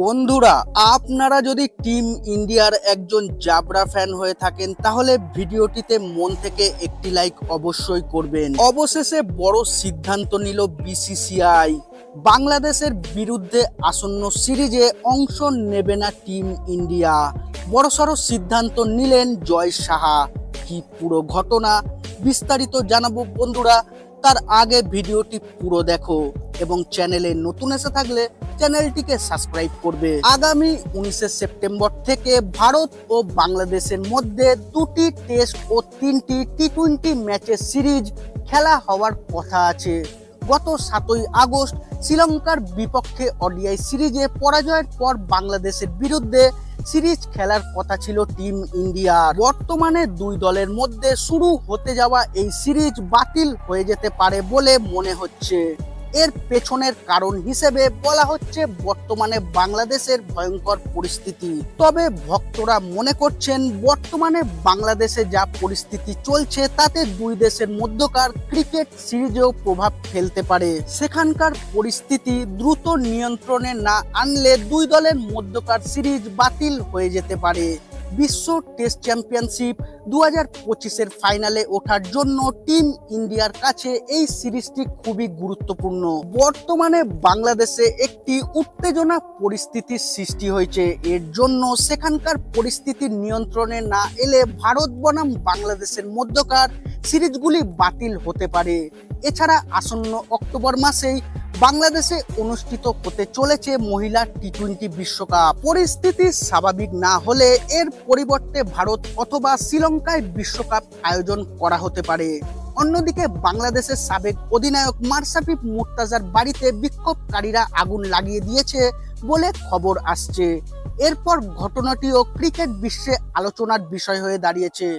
বন্ধুরা, আপনারা যদি টিম ইন্ডিয়ার একজন জাবরা ফ্যান হয়ে থাকেন তাহলে ভিডিওটিতে মন থেকে একটি লাইক অবশ্যই করবেন। অবশেষে বড় সিদ্ধান্ত নিল বিসিসিআই। বাংলাদেশের বিরুদ্ধে আসন্ন সিরিজে অংশ নেবে না টিম ইন্ডিয়া। বড়সড় সিদ্ধান্ত নিলেন জয় সাহা। কি পুরো ঘটনা বিস্তারিত জানাবো বন্ধুরা, তার আগে ভিডিওটি পুরো দেখো এবং চ্যানেলে নতুন এসে থাকলে চ্যানেলটিকে সাবস্ক্রাইব করবে। আগামী 19 সেপ্টেম্বর থেকে ভারত ও বাংলাদেশের মধ্যে 2টি টেস্ট ও 3টি টি-20 ম্যাচের সিরিজ খেলা হওয়ার কথা আছে। গত 7ই আগস্ট শ্রীলঙ্কার বিপক্ষে ওডিআই সিরিজে পরাজয়ের পর বাংলাদেশের বিরুদ্ধে সিরিজ খেলার কথা ছিল টিম ইন্ডিয়ার। বর্তমানে দুই দলের মধ্যে শুরু হতে যাওয়া এই সিরিজ বাতিল হয়ে যেতে পারে বলে মনে হচ্ছে। এর পেছনের কারণ হিসেবে বলা হচ্ছে বর্তমানে বাংলাদেশের ভয়ঙ্কর পরিস্থিতি। তবে ভক্তরা মনে করছেন বর্তমানে বাংলাদেশে যা পরিস্থিতি চলছে তাতে দুই দেশের মধ্যকার ক্রিকেট সিরিজেও প্রভাব ফেলতে পারে। সেখানকার পরিস্থিতি দ্রুত নিয়ন্ত্রণে না আনলে দুই দলের মধ্যকার সিরিজ বাতিল হয়ে যেতে পারে। বিশ্ব টেস্ট চ্যাম্পিয়নশিপ 2025-এর ফাইনালে ওঠার জন্য টিম ইন্ডিয়ার কাছে এই সিরিজটি খুবই গুরুত্বপূর্ণ। বর্তমানে বাংলাদেশে একটি উত্তেজনা পরিস্থিতির সৃষ্টি হয়েছে। এর জন্য সেখানকার পরিস্থিতি নিয়ন্ত্রণে না এলে ভারত বনাম বাংলাদেশের মধ্যকার সিরিজগুলি বাতিল হতে পারে। এছাড়া আসন্ন অক্টোবর মাসেই বাংলাদেশে অনুষ্ঠিত হতে চলেছে মহিলা টি-20 বিশ্বকাপ। পরিস্থিতি স্বাভাবিক না হলে এর পরিবর্তে ভারত অথবা শ্রীলঙ্কায় বিশ্বকাপ আয়োজন করা হতে পারে। অন্যদিকে বাংলাদেশের সাবেক অধিনায়ক মাশরাফি মুর্তজার বাড়িতে বিক্ষোভকারীরা আগুন লাগিয়ে দিয়েছে বলে খবর আসছে। এরপর ঘটনাটিও ক্রিকেট বিশ্বে আলোচনার বিষয় হয়ে দাঁড়িয়েছে।